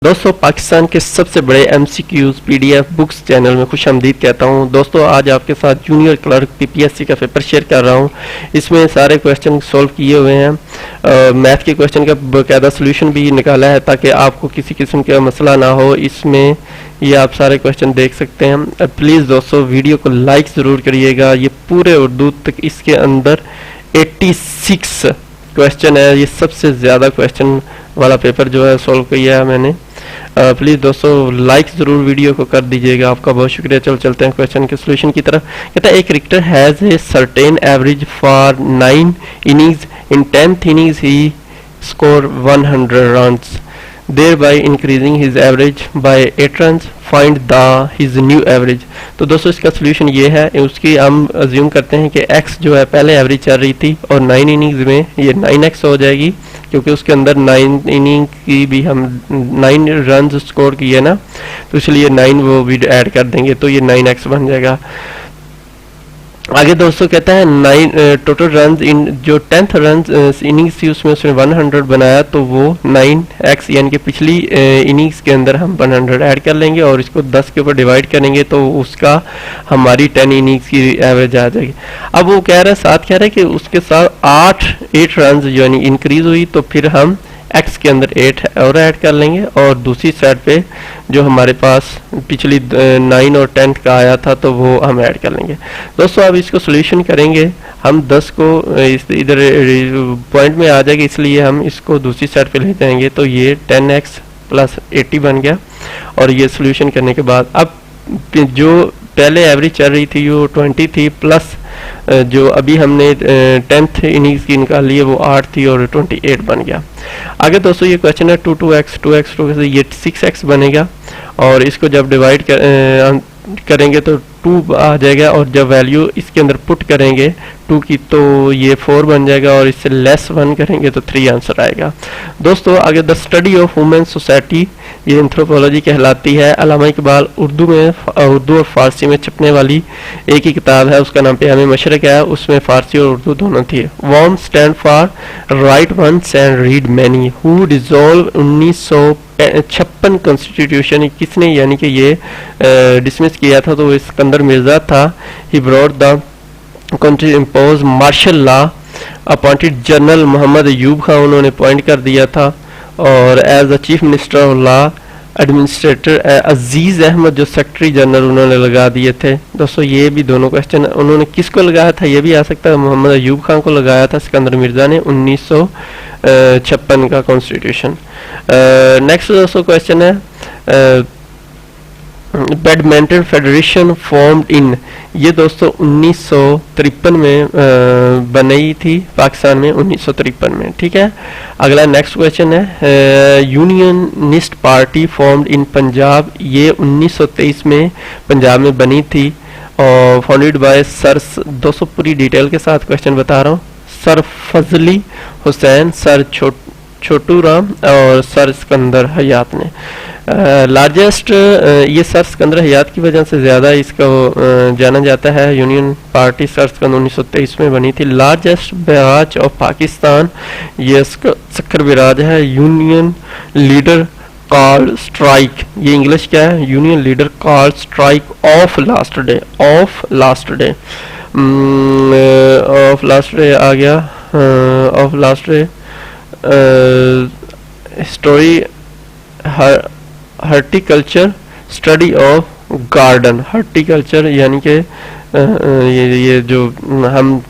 दोस्तों पाकिस्तान के सबसे बड़े MCQs PDF बुक्स चैनल में खुशामदीद कहता हूं। दोस्तों आज आपके साथ जूनियर क्लर्क PPSC का पेपर शेयर कर रहा हूं। इसमें सारे क्वेश्चन सॉल्व किए हुए हैं। मैथ के क्वेश्चन का बाकायदा सोल्यूशन भी निकाला है ताकि आपको किसी किस्म का मसला ना हो। इसमें ये आप सारे क्वेश्चन देख सकते हैं। प्लीज़ दोस्तों वीडियो को लाइक ज़रूर करिएगा। ये पूरे उर्दू तक इसके अंदर 86 क्वेश्चन है। ये सबसे ज़्यादा क्वेश्चन वाला पेपर जो है सॉल्व किया है मैंने। प्लीज़ दोस्तों लाइक ज़रूर वीडियो को कर दीजिएगा। आपका बहुत शुक्रिया। चलते हैं क्वेश्चन के सोल्यूशन की तरफ। कहता है a cricketer has a certain average for 9 innings. In 10th innings he score 100 runs, thereby increasing his average by 8 runs. Find his new average। तो दोस्तों इसका सोल्यूशन ये है, उसकी हम अज्यूम करते हैं कि x जो है पहले एवरेज चल रही थी और 9 इनिंग्स में ये 9x हो जाएगी, क्योंकि उसके अंदर 9 इनिंग की भी हम 9 रन स्कोर किए ना, तो इसलिए 9 वो भी ऐड कर देंगे तो ये 9x बन जाएगा। आगे दोस्तों कहता है 9 टोटल रन इन जो 10th रन इनिंग्स थी उसमें उसने 100 बनाया, तो वो 9x यानी कि पिछली इनिंग्स के अंदर हम 100 ऐड कर लेंगे और इसको 10 के ऊपर डिवाइड करेंगे तो उसका हमारी 10 इनिंग्स की एवरेज आ जाएगी। अब वो कह रहा है साथ कह रहा है कि उसके साथ 8 रन यानी इंक्रीज हुई, तो फिर हम x के अंदर 8 और ऐड कर लेंगे और दूसरी साइड पे जो हमारे पास पिछली 9 और 10 का आया था तो वो हम ऐड कर लेंगे। दोस्तों अब इसको सोल्यूशन करेंगे हम। 10 को इधर पॉइंट में आ जाएगा, इसलिए हम इसको दूसरी साइड पे ले जाएंगे तो ये 10x प्लस 80 बन गया। और ये सोल्यूशन करने के बाद अब जो पहले एवरेज चल रही थी वो 20 थी, प्लस जो अभी हमने 10th इनिंग्स की निकाली है वो 8 थी और 28 बन गया। आगे दोस्तों ये क्वेश्चन है 2x ये 6x बनेगा और इसको जब डिवाइड करेंगे तो 2 आ जाएगा और जब वैल्यू इसके अंदर पुट करेंगे 2 की तो ये 4 बन जाएगा और इससे लेस 1 करेंगे तो 3 आंसर आएगा। दोस्तों आगे the study of women society ये एंथ्रोपोलॉजी कहलाती है। अल्लामा इकबाल उर्दू और फारसी में छपने वाली एक ही किताब है, उसका नाम प्याम मशरक है। उसमें फारसी और उर्दू दोनों थी। Worm stand for write once and read many. Who dissolve 1956 constitution किसने यानी कि ये डिसमिस किया था, तो वो सिकंदर मिर्जा था। He brought the country impose martial law. Appointed general Mohammad Ayub Khan उन्होंने अपॉइंट कर दिया था। और as the chief minister of law administrator Aziz Ahmad जो सेक्रेटरी जनरल उन्होंने लगा दिए थे। दोस्तों ये भी दोनों क्वेश्चन उन्होंने किसको लगाया था ये भी आ सकता है। मोहम्मद अयूब खान को लगाया था सिकंदर मिर्जा ने 1956 का कॉन्स्टिट्यूशन। नेक्स्ट दोस्तों क्वेश्चन है बैडमिंटन फेडरेशन फॉर्म्ड इन। ये दोस्तों 1953 में बनी थी पाकिस्तान में 1953 में। ठीक है। अगला नेक्स्ट क्वेश्चन है unionist party formed in Punjab. ये 1923 में पंजाब में बनी थी और फाउंडेड बाय सर। दोस्तों पूरी डिटेल के साथ क्वेश्चन बता रहा हूँ। सर फजली हुसैन, सर छोटू राम और सर सिकंदर हयात ने। लार्जेस्ट ये सर सिकंदर हयात की वजह से ज़्यादा इसको जाना जाता है। यूनियन पार्टी सर सिकंदर 1923 में बनी थी। लार्जेस्ट बैराज ऑफ पाकिस्तान ये सक्कर बैराज है। Union leader called strike. ये इंग्लिश क्या है? Union leader called strike of last day. Of last day आ गया। Of last day story horticulture study of garden. Horticulture यानी कि ये जो हम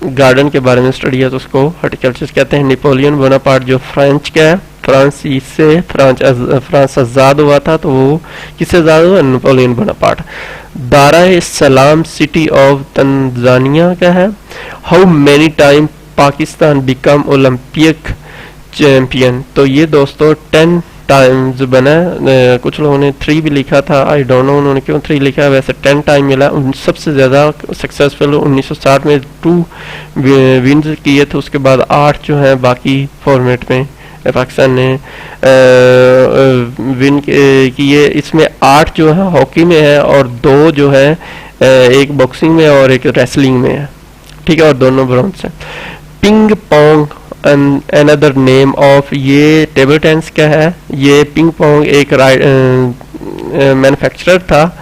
गार्डन के बारे में स्टडी है तो उसको हर्टिकल्चर कहते हैं। नेपोलियन बोनापार्ट जो फ्रेंच का है, फ्रांस आज़ाद हुआ था तो वो किससे आज़ाद हुआ? Napoleon Bonaparte. दारा सलाम सिटी ऑफ तंजानिया का है। How many time Pakistan become Olympic champion. तो ये दोस्तों 10 टाइम्स बना। कुछ लोगों ने 3 भी लिखा था, आई डोंट नो उन्होंने क्यों 3 लिखा है। वैसे 10 टाइम मिला। सबसे ज़्यादा सक्सेसफुल 1960 में 2 विन्स किए थे, उसके बाद 8 जो हैं बाकी फॉर्मेट में पाकिस्तान ने विन किए। इसमें 8 जो है हॉकी में है और 2 जो है एक बॉक्सिंग में और एक रेसलिंग में है। ठीक है, और दोनों ब्रॉन्ज हैं। Ping pong another name of, ये टेबल टेनिस क्या है, ये पिंग पोंग एक मैन्युफैक्चरर था,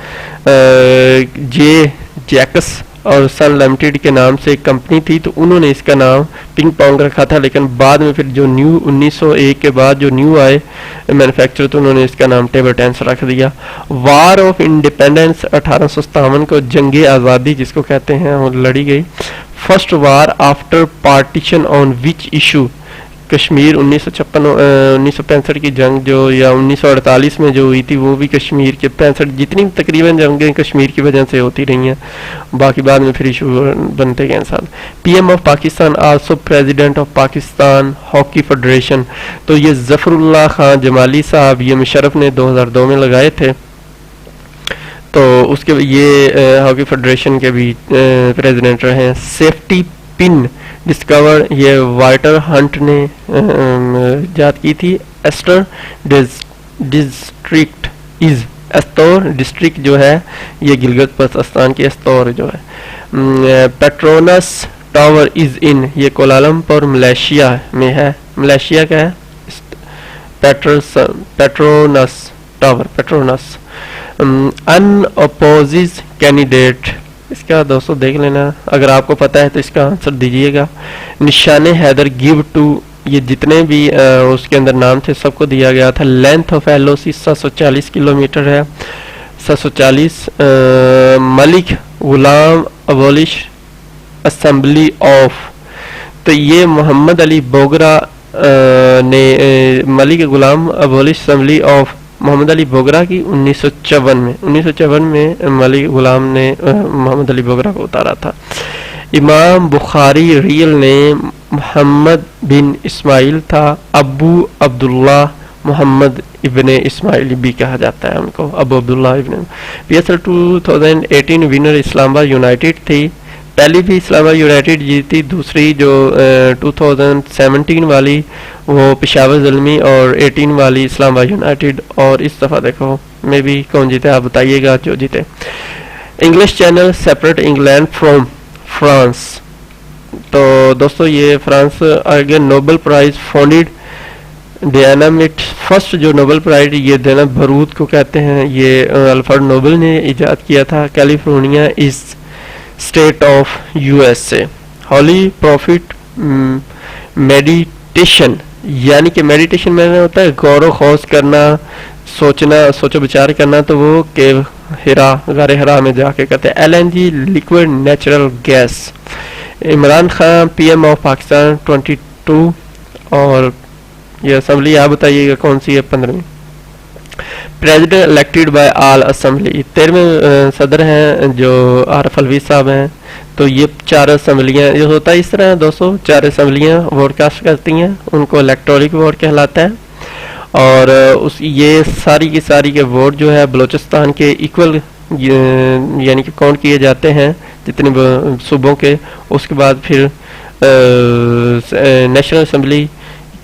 जे जैक्स और सन लिमिटेड के नाम से एक कंपनी थी, तो उन्होंने इसका नाम पिंग पोंग रखा था। लेकिन बाद में फिर जो न्यू 1901 के बाद जो न्यू आए मैन्युफैक्चरर, तो उन्होंने इसका नाम टेबल टेनिस रख दिया। वार ऑफ इंडिपेंडेंस 1857 को जंग आज़ादी जिसको कहते हैं वो लड़ी गई। First war after partition on which issue, Kashmir 1965 की जंग जो, या 1948 में जो हुई थी वो भी कश्मीर के 65 जितनी तकरीबन जंगें कश्मीर की वजह से होती रही हैं, बाकी बाद में फिर इशू बनते गए साल। PM of Pakistan also president of Pakistan hockey federation, तो ये जफरुल्लाह खान जमाली साहब, ये मुशर्रफ ने 2002 में लगाए थे, तो उसके ये हॉकी फेडरेशन के भी प्रेसिडेंट रहे हैं। सेफ्टी पिन डिस्कवर, ये वाइटर हंट ने इजाद की थी। एस्टर डिस्ट्रिक्ट इज, एस्तौर डिस्ट्रिक्ट जो है ये गिलगित बल्तिस्तान की एस्तौर जो है। पेट्रोनस टावर इज इन, ये कोलालमपुर मलेशिया में है। मलेशिया का है पेट्रोनस टावर, पेट्रोनस। अनअपोजिज कैंडिडेट, इसका दोस्तों देख लेना, अगर आपको पता है तो इसका आंसर दीजिएगा। निशाने हैदर गिव टू, ये जितने भी उसके अंदर नाम थे सबको दिया गया था। लेंथ ऑफ एलओसी 740 किलोमीटर है, 740। Malik Ghulam abolish assembly of, तो ये मोहम्मद अली बोगरा ने Malik Ghulam abolish assembly of Mohammad Ali Bogra की 1954 में मलिक गुलाम ने मोहम्मद अली बोगरा को उतारा था। इमाम बुखारी रियल ने मोहम्मद बिन इस्माइल था। अबू अब्दुल्ला मोहम्मद इब्ने इस्माइल भी कहा जाता है उनको, अबू अब्दुल्ला इब्ने। पीएसएल 2018 विनर इस्लामाबाद यूनाइटेड थी, पहली भी इस्लामाबाद यूनाइटेड जीती, दूसरी जो 2017 वाली वो पेशावर ज़ल्मी और 18 वाली इस्लामाबाद यूनाइटेड। और इस दफ़ा देखो मे भी कौन जीते, आप बताइएगा जो जीते। English channel separate England from France, तो दोस्तों ये फ्रांस आगे नोबेल प्राइज फाउंडेड डियाना मिट, फर्स्ट जो नोबेल प्राइज ये देना बरूद को कहते हैं, ये अल्फ्रेड नोबेल ने इजाद किया था। California is state of USA. Holy profit meditation, यानी कि मेडिटेशन में होता है गौर खोज करना, सोचना, सोचो विचार करना, तो वो केव हिरा, गारे हिरा में जाके करते हैं। LNG liquid natural gas. Imran Khan PM of Pakistan 22, और ये असेंबली आप बताइएगा कौन सी है 15वीं। President elected by all assembly, 13वें सदर हैं जो आरफ अलवी साहब हैं। तो ये 4 असेंबलियाँ जो होता है इस तरह दोस्तों, 4 असेंबलियाँ वोट कास्ट करती हैं, उनको इलेक्टोरिक वोट कहलाता है। और उस ये सारी की सारी के वोट जो है बलूचिस्तान के इक्वल यानी कि काउंट किए जाते हैं जितने सूबों के। उसके बाद फिर नेशनल असेंबली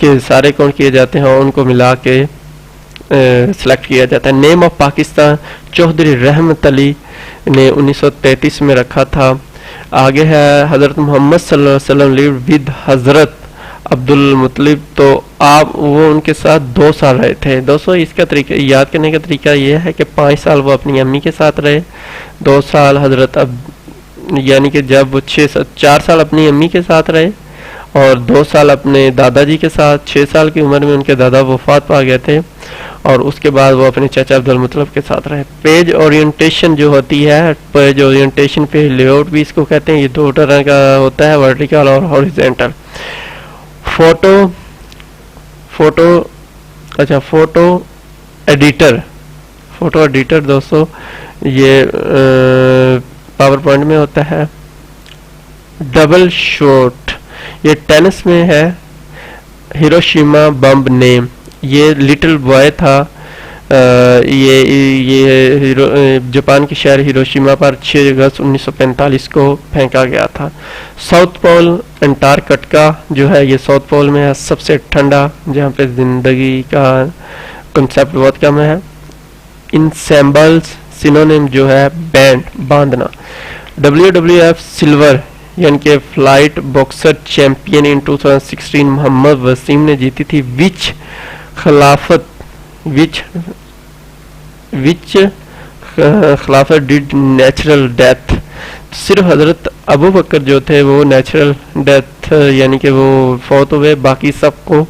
के सारे काउंट किए जाते हैं और उनको मिला के सेलेक्ट किया जाता है। नेम ऑफ पाकिस्तान चौधरी रहमत अली ने 1933 में रखा था। आगे है हज़रत मोहम्मद सल्लल्लाहु अलैहि वसल्लम लिव विद हज़रत अब्दुल मुत्तलिब, तो आप वो उनके साथ 2 साल रहे थे। दोस्तों इसका तरीका याद करने का तरीका ये है कि 5 साल वो अपनी अम्मी के साथ रहे, 2 साल हज़रत यानी कि जब वो 4 साल अपनी अम्मी के साथ रहे और 2 साल अपने दादाजी के साथ। 6 साल की उम्र में उनके दादा वफात पा गए थे और उसके बाद वो अपने चाचा अब्दुल मुत्तलिब के साथ रहे। पेज ओरिएंटेशन जो होती है, पेज ओरिएंटेशन, पेज लेआउट भी इसको कहते हैं। ये 2 तरह का होता है, वर्टिकल और हॉरिजॉन्टल। फोटो एडिटर दोस्तों ये पावर पॉइंट में होता है। डबल शॉट ये टेनिस में है। हिरोशिमा बम नेम, ये लिटिल बॉय था। ये जापान के शहर हिरोशिमा पर 6 अगस्त 1945 को फेंका गया था। साउथ पोल अंटार्कटिका जो है ये साउथ पोल में है, सबसे ठंडा जहाँ पे जिंदगी का कंसेप्ट बहुत कम है। इंसेम्बल्स सिनोनिम जो है बैंड, बांधना। WWF सिल्वर यानी कि flight boxer champion in 2016 Mohammad Waseem ने जीती थी। विच खिलाफत डिड नेचुरल डेथ। सिर्फ हजरत अबू बकर जो थे वो नेचुरल डेथ यानी कि वो फौत हुए, बाकी सबको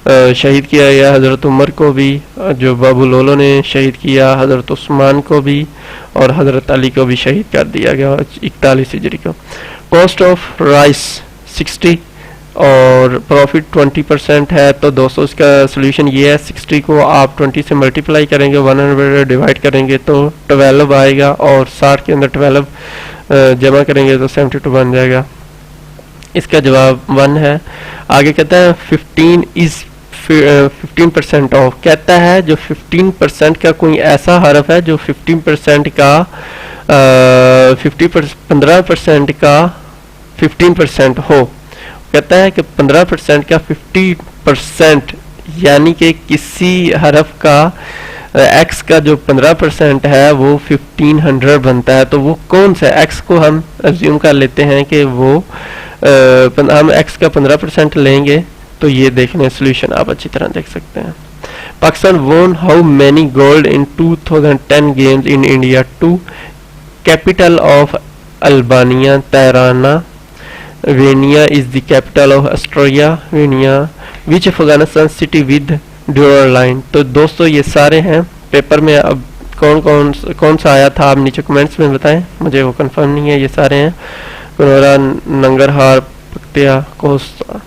शहीद किया गया। हजरत उमर को भी जो बाबू लोलो ने शहीद किया, हजरत उस्मान को भी और हजरत अली को भी शहीद कर दिया गया 41 हिजरी को। कॉस्ट ऑफ राइस 60 और प्रॉफिट 20% है। तो दोस्तों इसका सोल्यूशन ये है, 60 को आप 20 से मल्टीप्लाई करेंगे, 100 डिवाइड करेंगे तो 12 आएगा और 60 के अंदर 12 जमा करेंगे तो 72 बन जाएगा। इसका जवाब 1 है। आगे कहता है 15% ऑफ। कहता है जो 15% का कोई ऐसा हरफ है जो 15% का 15% का 15% हो। कहता है कि 15% का 50% यानी कि किसी हरफ का x का जो 15% है वो 1500 बनता है। तो वो कौन सा x को हम अज्यूम कर लेते हैं कि वो हम x का 15% लेंगे। तो ये देखने सोल्यूशन आप अच्छी तरह देख सकते हैं। Pakistan won how many gold in 2010 games in India? 2. Capital of Albania Tirana. Vienna is the capital of Austria. Vienna. Which Afghanistan city with ड्यूरल line. तो दोस्तों ये सारे हैं पेपर में। अब कौन सा आया था आप नीचे कमेंट्स में बताएं, मुझे वो कंफर्म नहीं है। ये सारे हैं कनौरा, नंगरहार, पक्तिया, कोस्ता।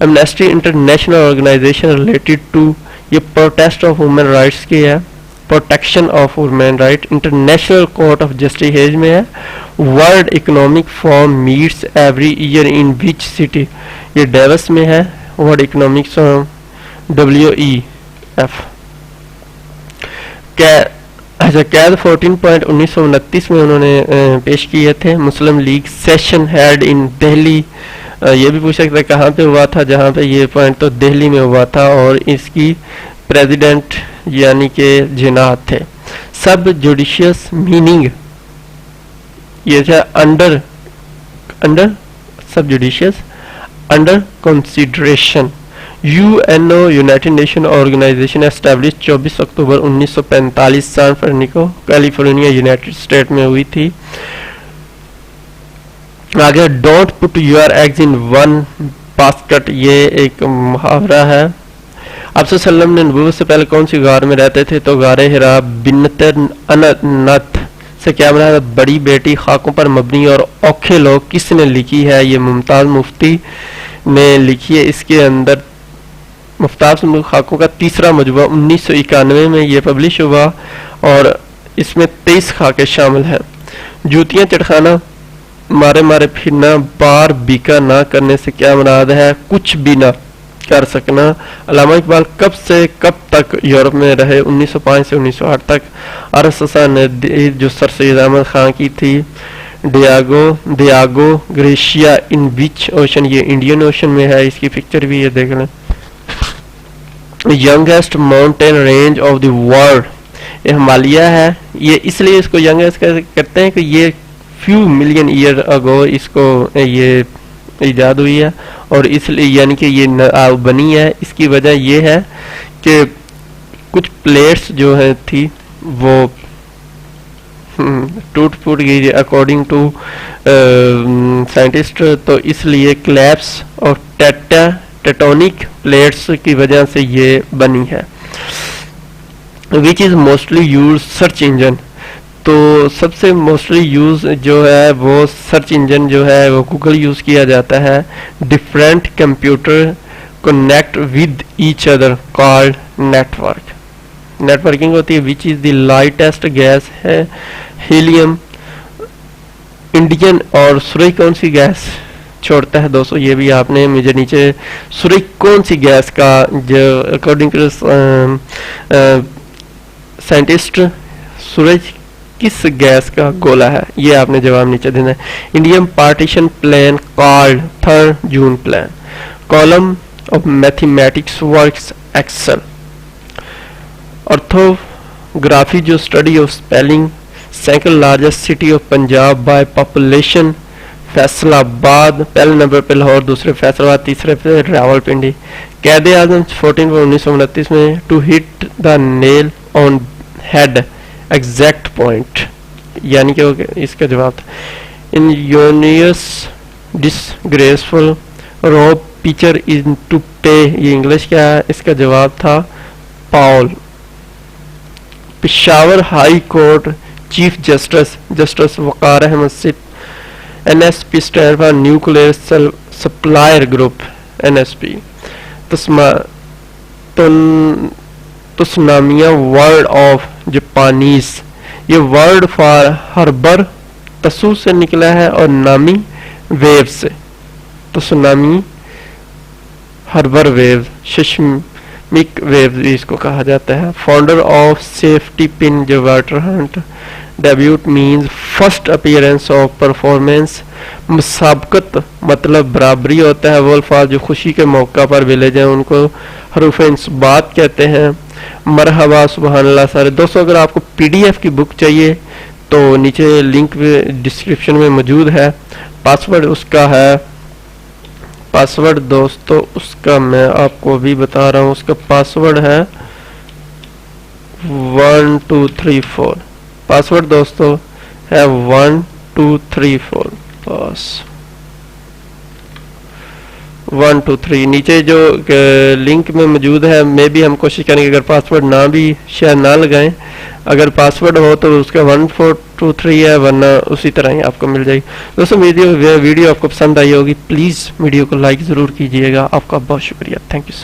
Amnesty International organisation related to ये प्रोटेस्ट ऑफ वुमेन राइट्स की है, protection of women right. International Court of Justice Hague में है। World Economic Forum meets every year in which city? ये डेवस में है। World Economic Forum WEF। Quaid 14.1929 में उन्होंने पेश किए थे। Muslim League session held in Delhi. ये भी पूछ सकते कहाँ पे हुआ था, जहाँ पे ये पॉइंट तो दिल्ली में हुआ था और इसकी प्रेसिडेंट यानी कि जिन्नाह थे। सब जुडिशियस मीनिंग ये था under sub judicious under consideration. UNO united nation organisation establish 24 October 1945 San Francisco California united state में हुई थी। आगे don't put your eggs in one basket, ये एक मुहावरा है। आप सल्लम ने नबूवत से पहले कौन सी गार में रहते थे? तो गारे हिरा। बिन्नत अनत से क्या बना है? बड़ी बेटी। खाकों पर मबनी और औखे लोग किसने लिखी है? ये मुमताज मुफ्ती ने लिखी है। इसके अंदर मुफ्ताज खाकों का तीसरा मजबूआ 1991 में ये पब्लिश हुआ और इसमें 23 खाके शामिल हैं। जूतियां चटखाना, मारे मारे फिरना, बार बीका ना करने से क्या मुराद है? कुछ भी ना कर सकना। अल्लामा इकबाल कब से कब तक यूरोप में रहे? 1905 से 1908 तक। RSS ने जो सर सैयद अहमद खान की थी। डियागो ग्रेशिया इन विच ओशन? ये इंडियन ओशन में है। इसकी पिक्चर भी ये देख लें। Youngest mountain range of the world, ये हिमालय है। ये इसलिए इसको यंगेस्ट कहते हैं कि ये फ्यू मिलियन ईयर अगो इसको ये इजाद हुई है और इसलिए यानी कि ये बनी है। इसकी वजह ये है कि कुछ प्लेट्स जो है थी वो टूट फूट गई अकॉर्डिंग टू साइंटिस्ट। तो इसलिए क्लैप्स और टेक्टोनिक प्लेट्स की वजह से ये बनी है। Which is mostly use search engine, तो सबसे मोस्टली यूज जो है वो सर्च इंजन जो है वो गूगल यूज किया जाता है। Different computer connect with each other called network, networking होती है। Which is the lightest gas है? हीलियम। इंडियन और सूरज कौन सी गैस छोड़ता है? दोस्तों ये भी आपने मुझे नीचे सूरज कौन सी गैस का जो अकॉर्डिंग टू साइंटिस्ट सूरज किस गैस का गोला है, ये आपने जवाब नीचे देना है। Indian partition plan called 3 June plan. Column of mathematics works Excel. Orthography जो study of spelling. Second largest city of Punjab by population. Faisalabad, पहले नंबर पे लाहौर, दूसरे फैसलाबाद, तीसरे पे रावलपिंडी। कैद आजम 1929 में to hit the nail on head exact point, यानी कि इसका जवाब था इन यूनियस disgraceful rob picture in to pay, ये इंग्लिश क्या है, इसका जवाब था पाउल। Peshawar high court chief justice Waqar Ahmad सिप, NSP stand for nuclear supplier group, NSP। तुस्नामिया वर्ड ऑफ जापानीज, ये वर्ड फॉर हर्बर तसु से निकला है और नामी वेव से, tsunami harbour wave, seismic wave इसको कहा जाता है। फाउंडर ऑफ सेफ्टी पिन जो Walter Hunt, debut means first appearance of performance, मुसाबकत मतलब बराबरी होता है, वो अल्फाज जो खुशी के मौका पर मिले जाए उनको हरूफ इंसबात कहते हैं। मरहबा, सुबहानल्लाह सारे। दोस्तों अगर आपको PDF की बुक चाहिए तो नीचे लिंक डिस्क्रिप्शन में मौजूद है। पासवर्ड उसका है, पासवर्ड दोस्तों उसका मैं आपको अभी बता रहा हूँ, उसका पासवर्ड है 1234। पासवर्ड दोस्तों है 1234, बस 123 नीचे जो लिंक में मौजूद है। मे भी हम कोशिश करेंगे अगर पासवर्ड ना भी शायद ना लगाएं, अगर पासवर्ड हो तो उसका 1423 है, वरना उसी तरह ही आपको मिल जाएगी। दोस्तों वीडियो आपको पसंद आई होगी, प्लीज़ वीडियो को लाइक ज़रूर कीजिएगा। आपका बहुत शुक्रिया, थैंक यू सो मच।